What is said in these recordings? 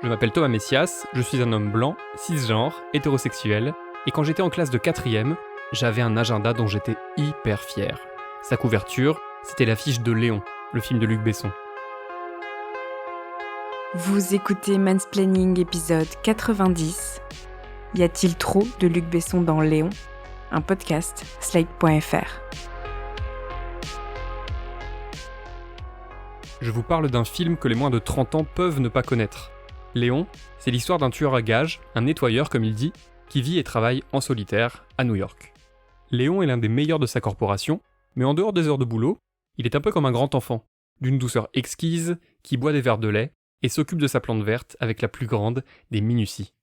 Je m'appelle Thomas Messias, je suis un homme blanc, cisgenre, hétérosexuel, et quand j'étais en classe de 4e, j'avais un agenda dont j'étais hyper fier. Sa couverture, c'était l'affiche de Léon, le film de Luc Besson. Vous écoutez Mansplaining épisode 90. Y a-t-il trop de Luc Besson dans Léon ? Un podcast, Slate.fr. Je vous parle d'un film que les moins de 30 ans peuvent ne pas connaître. Léon, c'est l'histoire d'un tueur à gages, un nettoyeur comme il dit, qui vit et travaille en solitaire à New York. Léon est l'un des meilleurs de sa corporation, mais en dehors des heures de boulot, il est un peu comme un grand enfant, d'une douceur exquise, qui boit des verres de lait et s'occupe de sa plante verte avec la plus grande des minuties.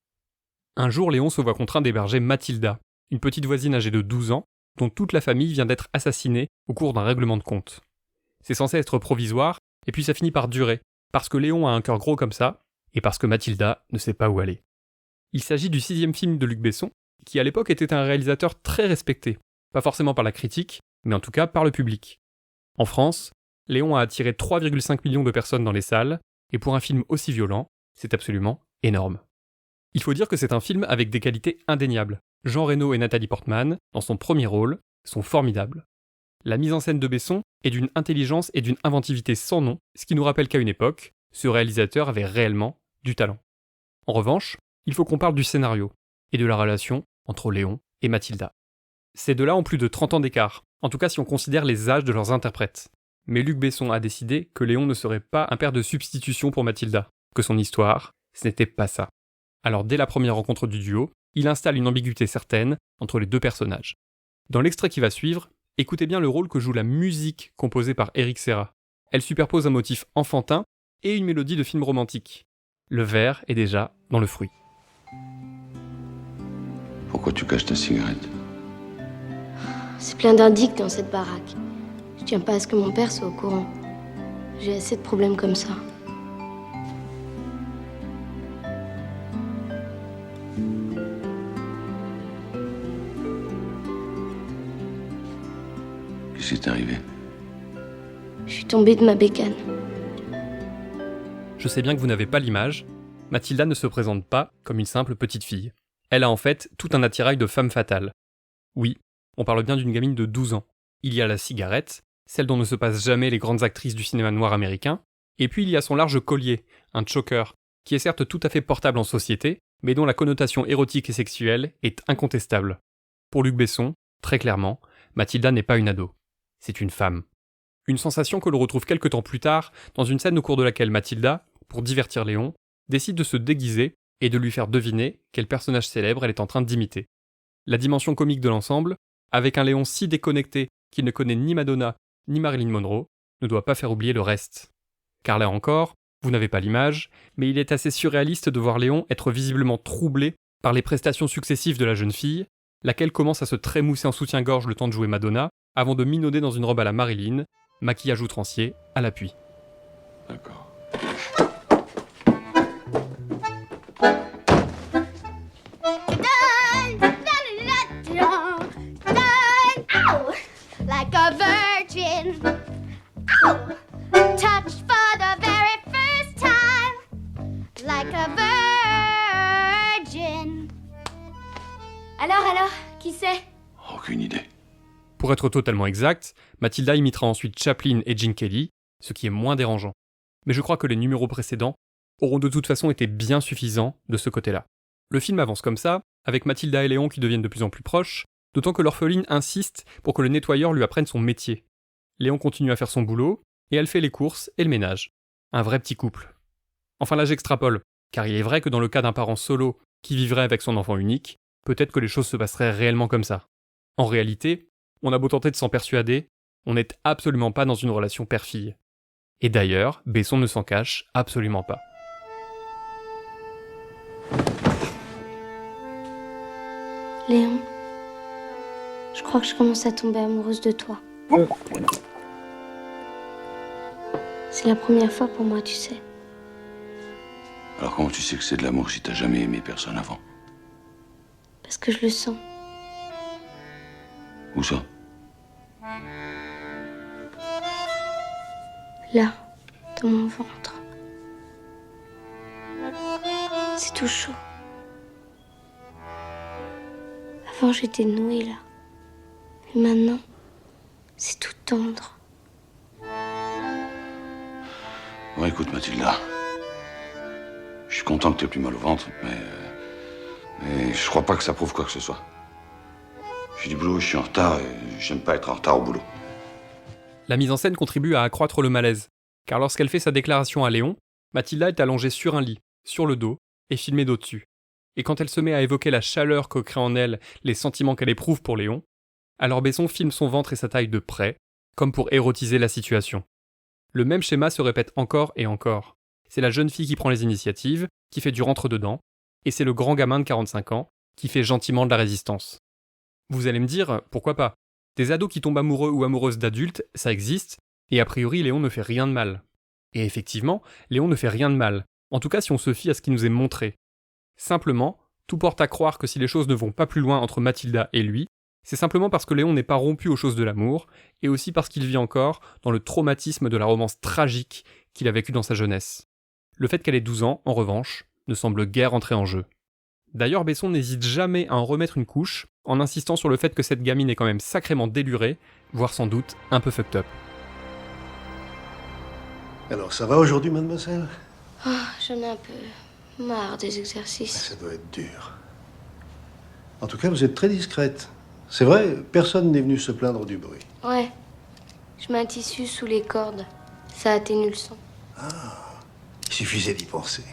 Un jour, Léon se voit contraint d'héberger Mathilda, une petite voisine âgée de 12 ans, dont toute la famille vient d'être assassinée au cours d'un règlement de compte. C'est censé être provisoire, et puis ça finit par durer, parce que Léon a un cœur gros comme ça, et parce que Mathilda ne sait pas où aller. Il s'agit du 6e film de Luc Besson, qui à l'époque était un réalisateur très respecté, pas forcément par la critique, mais en tout cas par le public. En France, Léon a attiré 3,5 millions de personnes dans les salles, et pour un film aussi violent, c'est absolument énorme. Il faut dire que c'est un film avec des qualités indéniables. Jean Reno et Nathalie Portman, dans son premier rôle, sont formidables. La mise en scène de Besson est d'une intelligence et d'une inventivité sans nom, ce qui nous rappelle qu'à une époque, ce réalisateur avait réellement du talent. En revanche, il faut qu'on parle du scénario, et de la relation entre Léon et Mathilda. Ces deux-là ont plus de 30 ans d'écart, en tout cas si on considère les âges de leurs interprètes. Mais Luc Besson a décidé que Léon ne serait pas un père de substitution pour Mathilda, que son histoire, ce n'était pas ça. Alors dès la première rencontre du duo, il installe une ambiguïté certaine entre les deux personnages. Dans l'extrait qui va suivre, écoutez bien le rôle que joue la musique composée par Eric Serra. Elle superpose un motif enfantin et une mélodie de film romantique. Le verre est déjà dans le fruit. Pourquoi tu caches ta cigarette? C'est plein d'indices dans cette baraque. Je tiens pas à ce que mon père soit au courant. J'ai assez de problèmes comme ça. Qu'est-ce qui t'est arrivé? Je suis tombée de ma bécane. Je sais bien que vous n'avez pas l'image, Mathilda ne se présente pas comme une simple petite fille. Elle a en fait tout un attirail de femme fatale. Oui, on parle bien d'une gamine de 12 ans. Il y a la cigarette, celle dont ne se passent jamais les grandes actrices du cinéma noir américain, et puis il y a son large collier, un choker, qui est certes tout à fait portable en société, mais dont la connotation érotique et sexuelle est incontestable. Pour Luc Besson, très clairement, Mathilda n'est pas une ado. C'est une femme. Une sensation que l'on retrouve quelque temps plus tard dans une scène au cours de laquelle Mathilda, pour divertir Léon, décide de se déguiser et de lui faire deviner quel personnage célèbre elle est en train d'imiter. La dimension comique de l'ensemble, avec un Léon si déconnecté qu'il ne connaît ni Madonna ni Marilyn Monroe, ne doit pas faire oublier le reste. Car là encore, vous n'avez pas l'image, mais il est assez surréaliste de voir Léon être visiblement troublé par les prestations successives de la jeune fille, laquelle commence à se trémousser en soutien-gorge le temps de jouer Madonna, avant de minauder dans une robe à la Marilyn, maquillage outrancier à l'appui. D'accord. Like a virgin. Ow! Touched for the very first time. Like a virgin. Alors, qui c'est? Aucune idée. Pour être totalement exact, Mathilda imitera ensuite Chaplin et Gene Kelly, ce qui est moins dérangeant. Mais je crois que les numéros précédents auront de toute façon été bien suffisants de ce côté-là. Le film avance comme ça, avec Mathilda et Léon qui deviennent de plus en plus proches, d'autant que l'orpheline insiste pour que le nettoyeur lui apprenne son métier. Léon continue à faire son boulot, et elle fait les courses et le ménage. Un vrai petit couple. Enfin là j'extrapole, car il est vrai que dans le cas d'un parent solo qui vivrait avec son enfant unique, peut-être que les choses se passeraient réellement comme ça. En réalité, on a beau tenter de s'en persuader, on n'est absolument pas dans une relation père-fille. Et d'ailleurs, Besson ne s'en cache absolument pas. Léon, je crois que je commence à tomber amoureuse de toi. C'est la première fois pour moi, tu sais. Alors comment tu sais que c'est de l'amour si t'as jamais aimé personne avant? Parce que je le sens. Où ça? Là, dans mon ventre. C'est tout chaud. Avant, j'étais nouée là. Et maintenant, c'est tout tendre. Bon, écoute, Mathilda. Je suis content que tu aies plus mal au ventre, mais je crois pas que ça prouve quoi que ce soit. J'ai du boulot, je suis en retard et j'aime pas être en retard au boulot. La mise en scène contribue à accroître le malaise, car lorsqu'elle fait sa déclaration à Léon, Mathilda est allongée sur un lit, sur le dos, et filmée d'au-dessus. Et quand elle se met à évoquer la chaleur que créent en elle les sentiments qu'elle éprouve pour Léon, alors Besson filme son ventre et sa taille de près, comme pour érotiser la situation. Le même schéma se répète encore et encore. C'est la jeune fille qui prend les initiatives, qui fait du rentre-dedans, et c'est le grand gamin de 45 ans qui fait gentiment de la résistance. Vous allez me dire, pourquoi pas? Des ados qui tombent amoureux ou amoureuses d'adultes, ça existe, et a priori Léon ne fait rien de mal. Et effectivement, Léon ne fait rien de mal, en tout cas si on se fie à ce qui nous est montré. Simplement, tout porte à croire que si les choses ne vont pas plus loin entre Mathilda et lui, c'est simplement parce que Léon n'est pas rompu aux choses de l'amour, et aussi parce qu'il vit encore dans le traumatisme de la romance tragique qu'il a vécue dans sa jeunesse. Le fait qu'elle ait 12 ans, en revanche, ne semble guère entrer en jeu. D'ailleurs, Besson n'hésite jamais à en remettre une couche, en insistant sur le fait que cette gamine est quand même sacrément délurée, voire sans doute un peu fucked up. Alors, ça va aujourd'hui, mademoiselle? Oh, j'en ai un peu marre des exercices. Ça doit être dur. En tout cas, vous êtes très discrète. C'est vrai, personne n'est venu se plaindre du bruit. Ouais. Je mets un tissu sous les cordes. Ça atténue le son. Il suffisait d'y penser.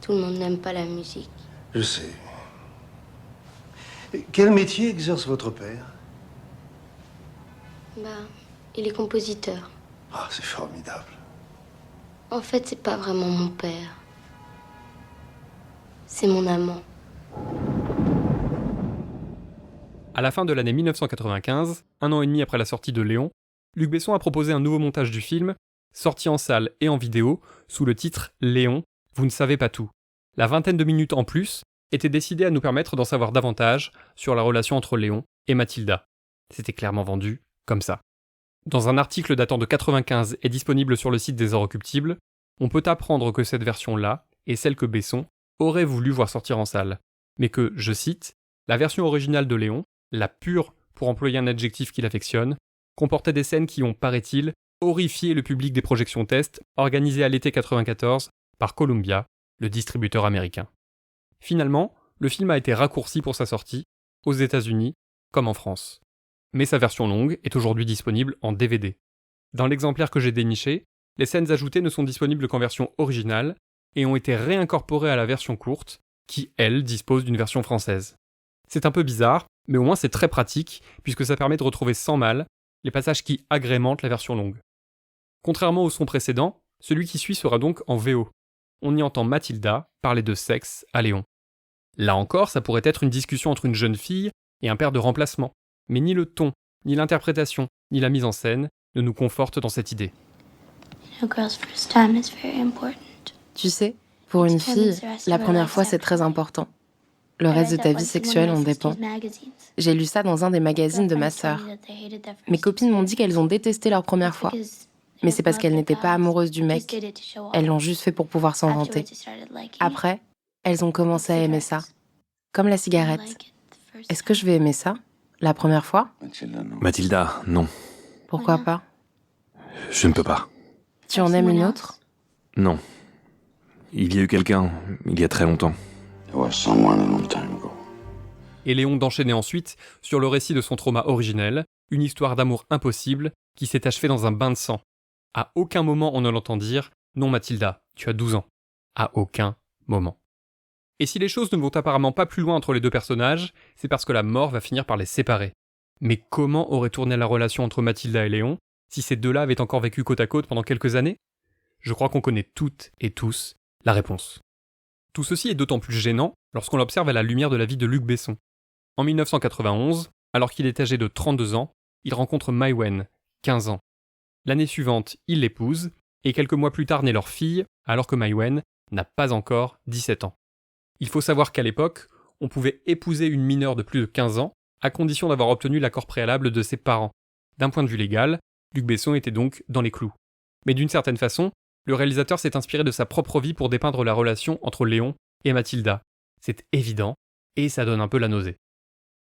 Tout le monde n'aime pas la musique. Je sais. Et quel métier exerce votre père? Bah, il est compositeur. Ah, c'est formidable. En fait, c'est pas vraiment mon père. C'est mon amant. À la fin de l'année 1995, un an et demi après la sortie de Léon, Luc Besson a proposé un nouveau montage du film, sorti en salle et en vidéo, sous le titre « Léon, vous ne savez pas tout ». La vingtaine de minutes en plus était décidée à nous permettre d'en savoir davantage sur la relation entre Léon et Mathilda. C'était clairement vendu comme ça. Dans un article datant de 95 et disponible sur le site des Inrecuptibles, on peut apprendre que cette version-là est celle que Besson aurait voulu voir sortir en salle, mais que, je cite, la version originale de Léon, la pure pour employer un adjectif qu'il affectionne, comportait des scènes qui ont, paraît-il, horrifié le public des projections test organisées à l'été 94 par Columbia, le distributeur américain. Finalement, le film a été raccourci pour sa sortie, aux États-Unis comme en France. Mais sa version longue est aujourd'hui disponible en DVD. Dans l'exemplaire que j'ai déniché, les scènes ajoutées ne sont disponibles qu'en version originale et ont été réincorporées à la version courte, qui, elle, dispose d'une version française. C'est un peu bizarre, mais au moins c'est très pratique, puisque ça permet de retrouver sans mal les passages qui agrémentent la version longue. Contrairement au son précédent, celui qui suit sera donc en VO. On y entend Mathilda parler de sexe à Léon. Là encore, ça pourrait être une discussion entre une jeune fille et un père de remplacement, mais ni le ton, ni l'interprétation, ni la mise en scène ne nous confortent dans cette idée. Tu sais, pour une fille, la première fois c'est très important. Le reste de ta vie sexuelle en dépend. J'ai lu ça dans un des magazines de ma sœur. Mes copines m'ont dit qu'elles ont détesté leur première fois. Mais c'est parce qu'elles n'étaient pas amoureuses du mec. Elles l'ont juste fait pour pouvoir s'en vanter. Après, elles ont commencé à aimer ça. Comme la cigarette. Est-ce que je vais aimer ça, la première fois? Mathilda, non. Pourquoi pas? Je ne peux pas. Tu en aimes une autre? Non. Il y a eu quelqu'un, il y a très longtemps. Et Léon d'enchaîner ensuite sur le récit de son trauma originel, une histoire d'amour impossible qui s'est achevée dans un bain de sang. À aucun moment on ne l'entend dire « Non Mathilda, tu as 12 ans ». À aucun moment. Et si les choses ne vont apparemment pas plus loin entre les deux personnages, c'est parce que la mort va finir par les séparer. Mais comment aurait tourné la relation entre Mathilda et Léon si ces deux-là avaient encore vécu côte à côte pendant quelques années? Je crois qu'on connaît toutes et tous la réponse. Tout ceci est d'autant plus gênant lorsqu'on l'observe à la lumière de la vie de Luc Besson. En 1991, alors qu'il est âgé de 32 ans, il rencontre Mai Wen, 15 ans. L'année suivante, il l'épouse, et quelques mois plus tard naît leur fille, alors que Mai Wen n'a pas encore 17 ans. Il faut savoir qu'à l'époque, on pouvait épouser une mineure de plus de 15 ans, à condition d'avoir obtenu l'accord préalable de ses parents. D'un point de vue légal, Luc Besson était donc dans les clous. Mais d'une certaine façon, le réalisateur s'est inspiré de sa propre vie pour dépeindre la relation entre Léon et Mathilda. C'est évident, et ça donne un peu la nausée.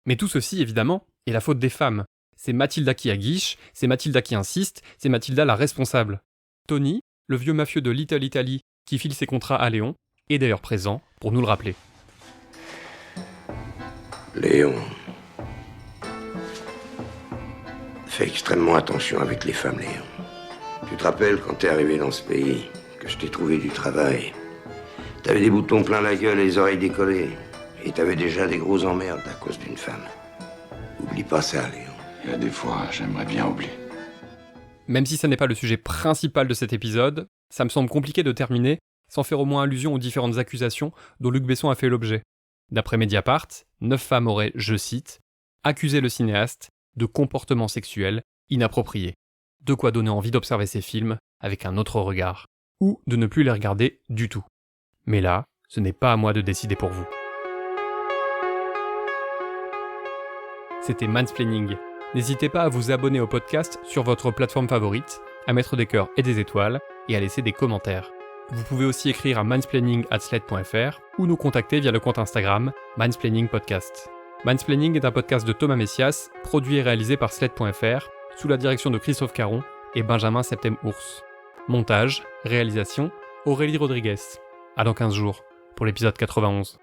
Mais tout ceci, évidemment, est la faute des femmes. C'est Mathilda qui aguiche, c'est Mathilda qui insiste, c'est Mathilda la responsable. Tony, le vieux mafieux de Little Italy qui file ses contrats à Léon, est d'ailleurs présent pour nous le rappeler. Léon, fais extrêmement attention avec les femmes, Léon. Tu te rappelles quand t'es arrivé dans ce pays, que je t'ai trouvé du travail. T'avais des boutons plein la gueule et les oreilles décollées. Et t'avais déjà des gros emmerdes à cause d'une femme. Oublie pas ça, Léon. Il y a des fois, j'aimerais bien oublier. Même si ça n'est pas le sujet principal de cet épisode, ça me semble compliqué de terminer sans faire au moins allusion aux différentes accusations dont Luc Besson a fait l'objet. D'après Mediapart, 9 femmes auraient, je cite, accusé le cinéaste de comportements sexuels inappropriés. De quoi donner envie d'observer ces films avec un autre regard, ou de ne plus les regarder du tout. Mais là, ce n'est pas à moi de décider pour vous. C'était Mansplaining. N'hésitez pas à vous abonner au podcast sur votre plateforme favorite, à mettre des cœurs et des étoiles, et à laisser des commentaires. Vous pouvez aussi écrire à mansplaining@sled.fr ou nous contacter via le compte Instagram Mansplaining Podcast. Mansplaining est un podcast de Thomas Messias, produit et réalisé par sled.fr, sous la direction de Christophe Caron et Benjamin Septem-Ours. Montage, réalisation, Aurélie Rodriguez. À dans 15 jours, pour l'épisode 91.